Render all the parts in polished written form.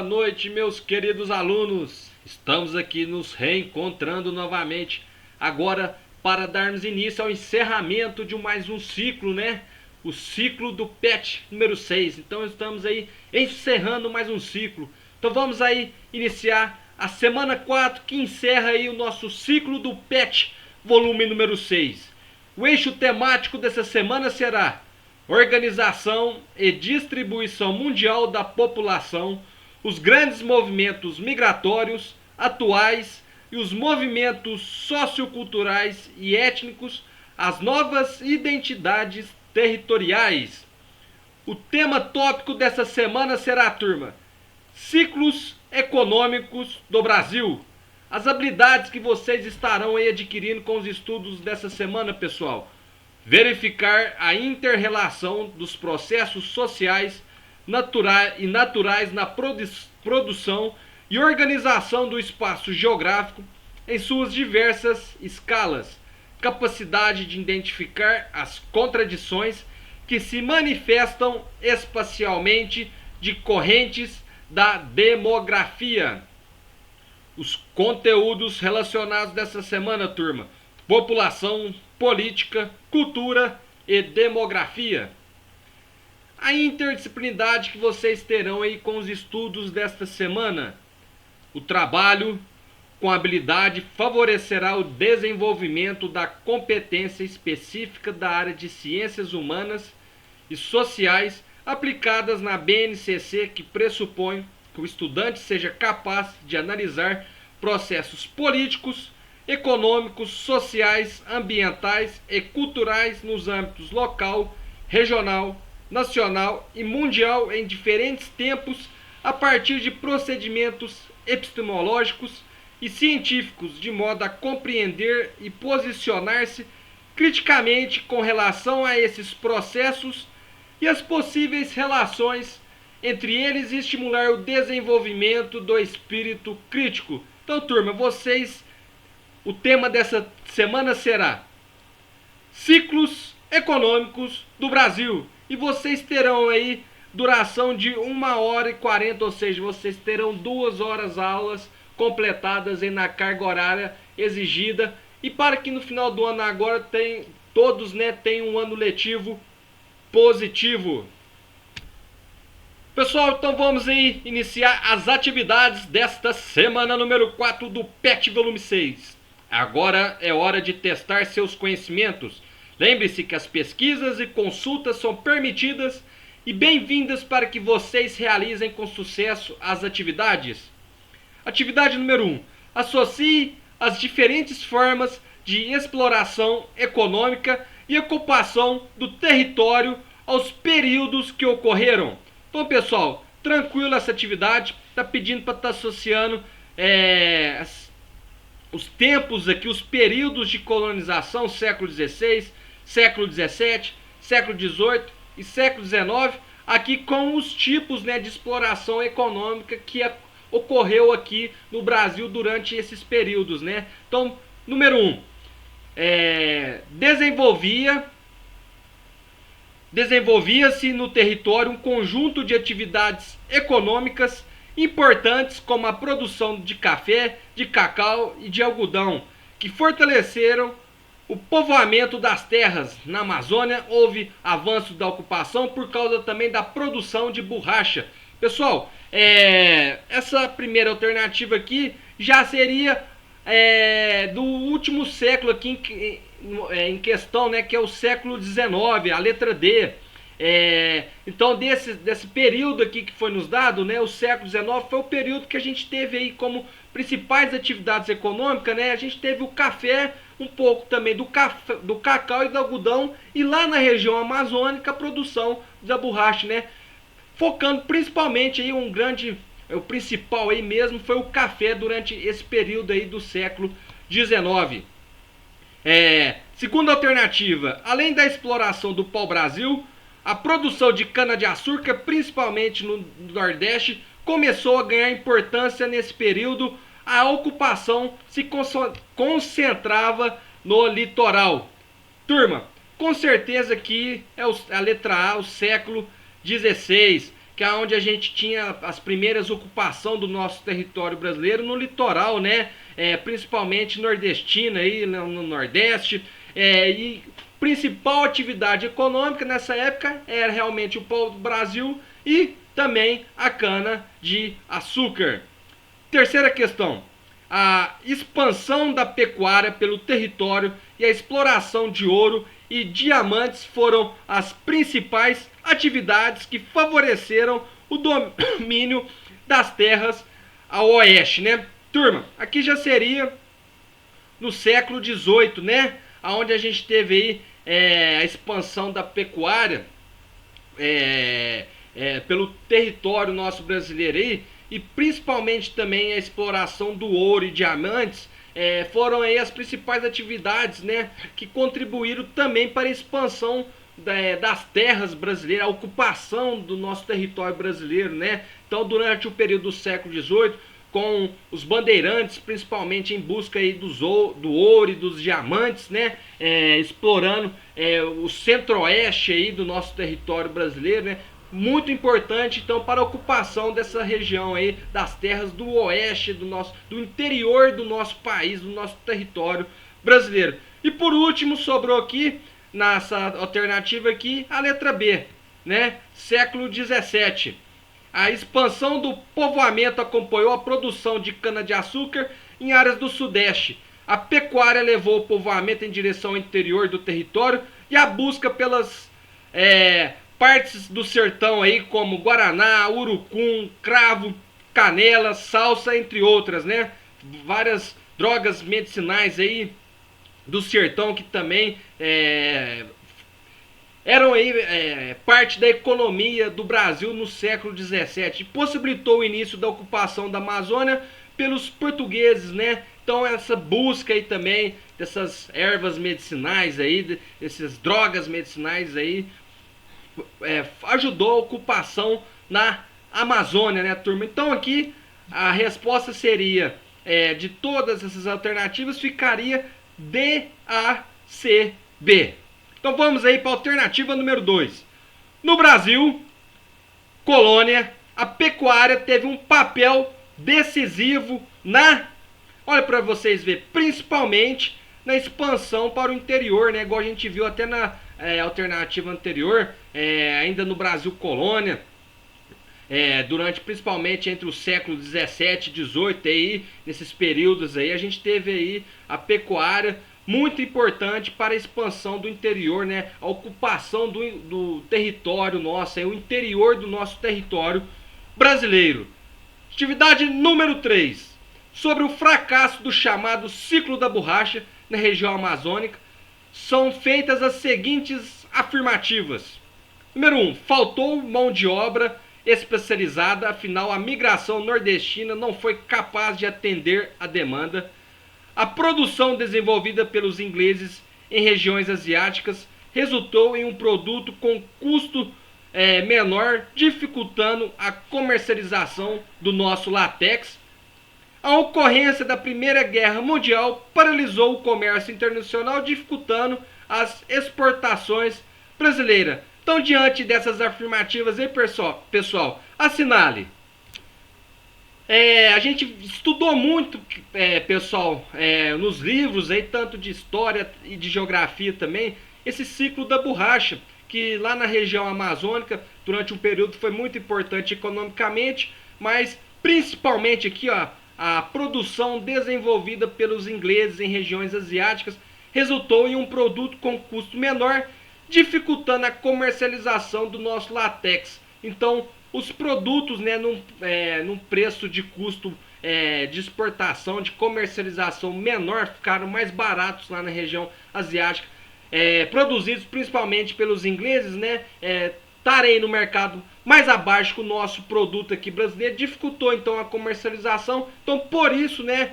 boa noite, meus queridos alunos. Estamos aqui nos reencontrando novamente, agora para darmos início ao encerramento de mais um ciclo, né? O ciclo do PET número 6. Então estamos aí encerrando mais um ciclo. Então vamos aí iniciar a semana 4, que encerra aí o nosso ciclo do PET, volume número 6. O eixo temático dessa semana será organização e distribuição mundial da população, os grandes movimentos migratórios atuais e os movimentos socioculturais e étnicos, as novas identidades territoriais. O tema tópico dessa semana será, turma, ciclos econômicos do Brasil. As habilidades que vocês estarão aí adquirindo com os estudos dessa semana, pessoal. Verificar a inter-relação dos processos sociais naturais na produção e organização do espaço geográfico em suas diversas escalas. Capacidade de identificar as contradições que se manifestam espacialmente decorrentes da demografia. Os conteúdos relacionados dessa semana, turma: população, política, cultura e demografia. A interdisciplinaridade que vocês terão aí com os estudos desta semana. O trabalho com habilidade favorecerá o desenvolvimento da competência específica da área de ciências humanas e sociais aplicadas na BNCC, que pressupõe que o estudante seja capaz de analisar processos políticos, econômicos, sociais, ambientais e culturais nos âmbitos local, regional, nacional e mundial em diferentes tempos a partir de procedimentos epistemológicos e científicos, de modo a compreender e posicionar-se criticamente com relação a esses processos e as possíveis relações entre eles e estimular o desenvolvimento do espírito crítico. Então, turma, o tema dessa semana será ciclos econômicos do Brasil. E vocês terão aí duração de 1h40, ou seja, vocês terão 2 horas aulas completadas aí na carga horária exigida. E para que no final do ano agora todos tenham um ano letivo positivo. Pessoal, então vamos aí iniciar as atividades desta semana número 4 do PET volume 6. Agora é hora de testar seus conhecimentos. Lembre-se que as pesquisas e consultas são permitidas e bem-vindas para que vocês realizem com sucesso as atividades. Atividade número 1. Associe as diferentes formas de exploração econômica e ocupação do território aos períodos que ocorreram. Então, pessoal, tranquilo essa atividade. Está pedindo para estar associando os tempos aqui, os períodos de colonização, século XVI, século XVII, século XVIII e século XIX, aqui com os tipos de exploração econômica que ocorreu aqui no Brasil durante esses períodos, né? Então, número 1, desenvolvia-se no território um conjunto de atividades econômicas importantes, como a produção de café, de cacau e de algodão, que fortaleceram o povoamento das terras. Na Amazônia houve avanço da ocupação por causa também da produção de borracha. Pessoal, essa primeira alternativa aqui já seria do último século aqui em questão, né, que é o século XIX, a letra D. Então desse período aqui que foi nos dado, né, o século XIX foi o período que a gente teve aí como principais atividades econômicas, né? A gente teve o café, um pouco também do cacau e do algodão, e lá na região amazônica a produção da borracha, né? Focando principalmente aí o principal aí mesmo foi o café durante esse período aí do século XIX. Segunda alternativa, além da exploração do pau-brasil, a produção de cana-de-açúcar, principalmente no Nordeste, começou a ganhar importância nesse período. A ocupação se concentrava no litoral. Turma, com certeza que é a letra A, o século XVI. que é onde a gente tinha as primeiras ocupações do nosso território brasileiro no litoral, né? Principalmente nordestina, aí, no Nordeste. E principal atividade econômica nessa época era realmente o pau do Brasil e também a cana de açúcar. Terceira questão: a expansão da pecuária pelo território e a exploração de ouro e diamantes foram as principais atividades que favoreceram o domínio das terras ao oeste, né? Turma, aqui já seria no século XVIII, né? Onde a gente teve aí a expansão da pecuária pelo território nosso brasileiro aí, e principalmente também a exploração do ouro e diamantes, foram aí as principais atividades, né, que contribuíram também para a expansão das terras brasileiras, a ocupação do nosso território brasileiro, né? Então, durante o período do século XVIII, com os bandeirantes, principalmente em busca aí do ouro e dos diamantes, né? Explorando o centro-oeste aí do nosso território brasileiro, né? Muito importante, então, para a ocupação dessa região aí, das terras do oeste, do interior do nosso país, do nosso território brasileiro. E por último, sobrou aqui, nessa alternativa aqui, a letra B, né? Século XVII. A expansão do povoamento acompanhou a produção de cana-de-açúcar em áreas do Sudeste. A pecuária levou o povoamento em direção ao interior do território e a busca pelas partes do sertão aí, como guaraná, urucum, cravo, canela, salsa, entre outras, né? Várias drogas medicinais aí do sertão que também eram aí parte da economia do Brasil no século XVII. Possibilitou o início da ocupação da Amazônia pelos portugueses, né? Então essa busca aí também dessas ervas medicinais aí, dessas drogas medicinais aí, ajudou a ocupação na Amazônia, né, turma? Então aqui a resposta seria, de todas essas alternativas, ficaria D, A, C, B. Então vamos aí para a alternativa número 2. No Brasil, colônia, a pecuária teve um papel decisivo olha para vocês verem, principalmente na expansão para o interior, né? Igual a gente viu até na alternativa anterior, ainda no Brasil colônia, durante principalmente entre o século 17 e 18 aí, nesses períodos aí, a gente teve aí a pecuária muito importante para a expansão do interior, né? A ocupação do território nosso, o interior do nosso território brasileiro. Atividade número 3. Sobre o fracasso do chamado ciclo da borracha na região amazônica, são feitas as seguintes afirmativas. Número 1. Faltou mão de obra especializada, afinal a migração nordestina não foi capaz de atender a demanda. A produção desenvolvida pelos ingleses em regiões asiáticas resultou em um produto com custo menor, dificultando a comercialização do nosso látex. A ocorrência da Primeira Guerra Mundial paralisou o comércio internacional, dificultando as exportações brasileiras. Então, diante dessas afirmativas aí, pessoal, assinale. A gente estudou muito, pessoal, nos livros aí, tanto de história e de geografia também, esse ciclo da borracha, que lá na região amazônica, durante um período, foi muito importante economicamente, mas principalmente aqui, ó, a produção desenvolvida pelos ingleses em regiões asiáticas resultou em um produto com custo menor, dificultando a comercialização do nosso látex. Então, os produtos, né, num preço de custo de exportação, de comercialização menor, ficaram mais baratos lá na região asiática, produzidos principalmente pelos ingleses, né, estarem no mercado mais abaixo que o nosso produto aqui brasileiro, dificultou então a comercialização. Então, por isso, né,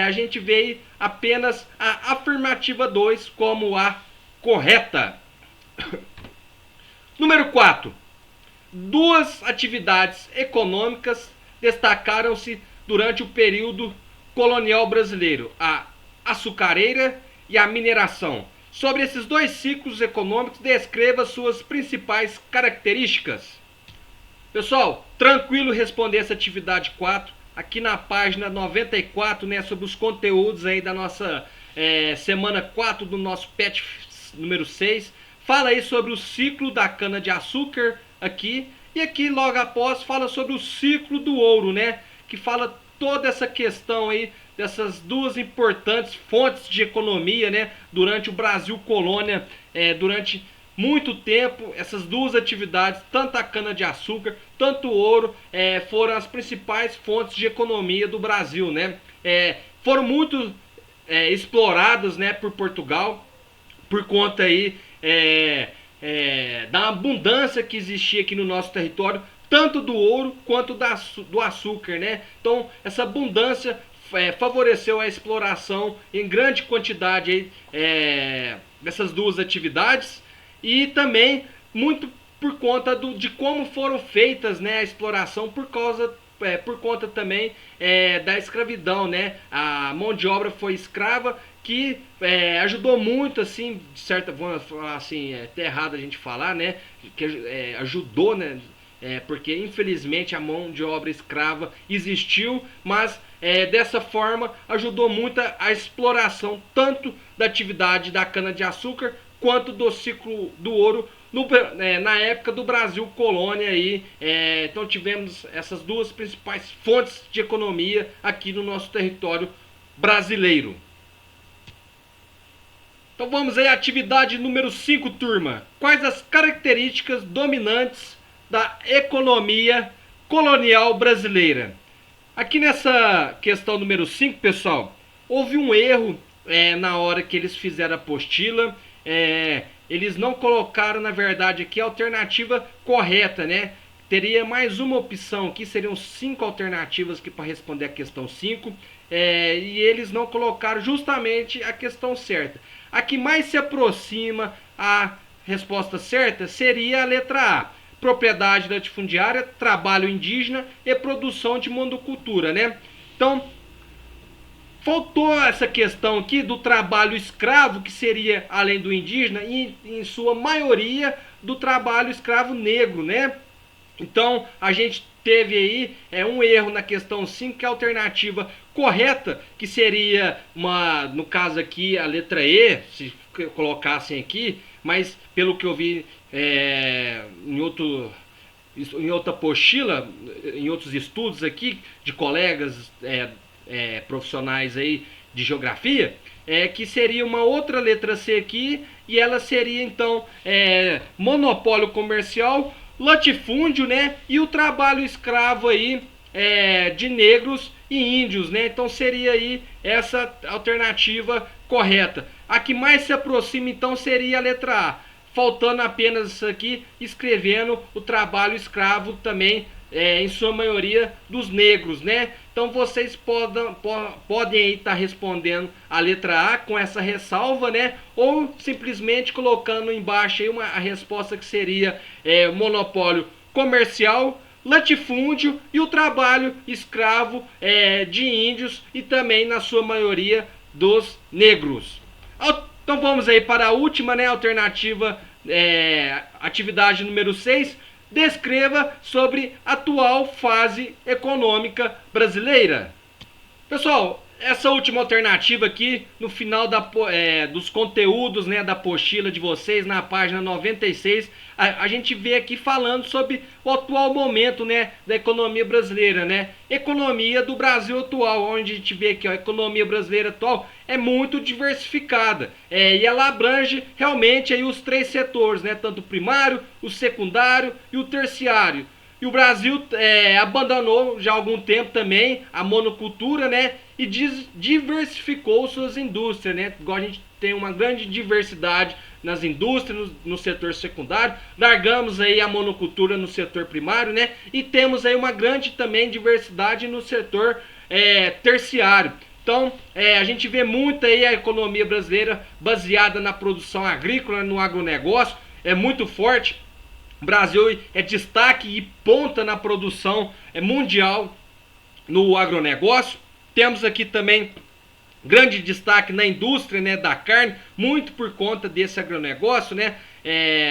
a gente vê apenas a afirmativa 2 como a correta. Número 4. Duas atividades econômicas destacaram-se durante o período colonial brasileiro: a açucareira e a mineração. Sobre esses dois ciclos econômicos, descreva suas principais características. Pessoal, tranquilo responder essa atividade 4 aqui na página 94, né, sobre os conteúdos aí da nossa semana 4 do nosso PET número 6. Fala aí sobre o ciclo da cana de açúcar aqui, e aqui logo após fala sobre o ciclo do ouro, né, que fala toda essa questão aí dessas duas importantes fontes de economia, né, durante o Brasil colônia, durante muito tempo. Essas duas atividades, tanto a cana-de-açúcar, tanto o ouro, foram as principais fontes de economia do Brasil, né? Foram muito exploradas, né, por Portugal, por conta aí da abundância que existia aqui no nosso território, tanto do ouro quanto do açúcar, né? Então, essa abundância favoreceu a exploração em grande quantidade aí, dessas duas atividades, e também muito por conta de como foram feitas, né, a exploração por conta também da escravidão, né? A mão de obra foi escrava, que ajudou muito, assim, de certa forma, assim, é até errado a gente falar, né, que ajudou, né, porque infelizmente a mão de obra escrava existiu, mas dessa forma ajudou muito a exploração tanto da atividade da cana-de-açúcar quanto do ciclo do ouro na época do Brasil colônia aí. Então tivemos essas duas principais fontes de economia aqui no nosso território brasileiro. Então vamos aí à atividade número 5, turma. Quais as características dominantes da economia colonial brasileira? Aqui nessa questão número 5, pessoal, houve um erro na hora que eles fizeram a apostila. Eles não colocaram, na verdade, aqui a alternativa correta, né? Teria mais uma opção aqui, seriam 5 alternativas aqui para responder a questão 5. E eles não colocaram justamente a questão certa. A que mais se aproxima à resposta certa seria a letra A: propriedade latifundiária, trabalho indígena e produção de monocultura, né? Então, faltou essa questão aqui do trabalho escravo, que seria, além do indígena, e em sua maioria do trabalho escravo negro, né? Então, a gente teve aí um erro na questão 5, que é a alternativa correta, que seria, no caso aqui, a letra E, se colocassem aqui, mas pelo que eu vi em outra apostila, em outros estudos aqui, de colegas profissionais aí de geografia, que seria uma outra letra C aqui, e ela seria então monopólio comercial, latifúndio, né, e o trabalho escravo aí de negros e índios, né? Então seria aí essa alternativa correta. A que mais se aproxima então seria a letra A, faltando apenas isso aqui, escrevendo o trabalho escravo também, em sua maioria dos negros, né? Então vocês podem aí estar respondendo a letra A com essa ressalva, né? Ou simplesmente colocando embaixo aí a resposta que seria monopólio comercial, latifúndio e o trabalho escravo de índios e também na sua maioria dos negros. Então vamos aí para a última, né, alternativa, atividade número 6. Descreva sobre a atual fase econômica brasileira. Pessoal, essa última alternativa aqui, no final dos conteúdos, né, da apostila de vocês, na página 96, a gente vê aqui falando sobre o atual momento, né, da economia brasileira, né? Economia do Brasil atual, onde a gente vê que a economia brasileira atual é muito diversificada, e ela abrange realmente aí os 3 setores, né, tanto o primário, o secundário e o terciário. E o Brasil abandonou já há algum tempo também a monocultura, né, e diversificou suas indústrias, né? Igual a gente tem uma grande diversidade nas indústrias, no setor secundário, largamos aí a monocultura no setor primário, né? E temos aí uma grande também diversidade no setor terciário. Então, a gente vê muito aí a economia brasileira baseada na produção agrícola, no agronegócio, é muito forte. O Brasil é destaque e ponta na produção mundial no agronegócio. Temos aqui também grande destaque na indústria, né, da carne, muito por conta desse agronegócio, né?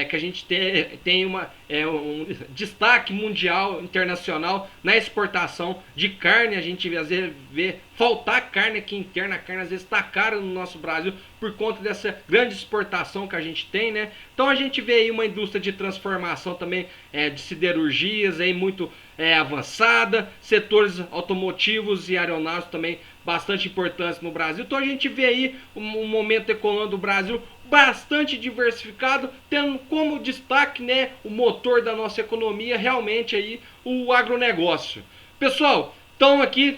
que a gente tem um destaque mundial, internacional na exportação de carne. A gente às vezes vê faltar carne aqui interna, a carne às vezes está cara no nosso Brasil por conta dessa grande exportação que a gente tem, né? Então a gente vê aí uma indústria de transformação também de siderurgias aí muito avançada, setores automotivos e aeronáuticos também bastante importantes no Brasil. Então a gente vê aí um momento econômico do Brasil bastante diversificado, tendo como destaque, né, o motor da nossa economia realmente aí o agronegócio. Pessoal, então aqui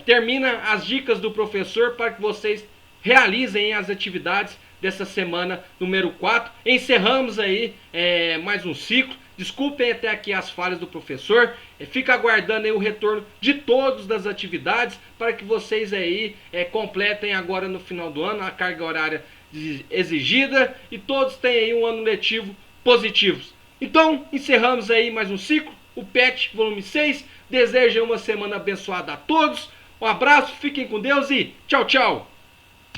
termina as dicas do professor para que vocês realizem as atividades dessa semana número 4. Encerramos aí mais um ciclo. Desculpem até aqui as falhas do professor. Fica aguardando aí o retorno de todas das atividades para que vocês aí completem agora no final do ano a carga horária exigida e todos tenham aí um ano letivo positivo. Então, encerramos aí mais um ciclo, o PET volume 6. Desejo uma semana abençoada a todos. Um abraço, fiquem com Deus e tchau, tchau.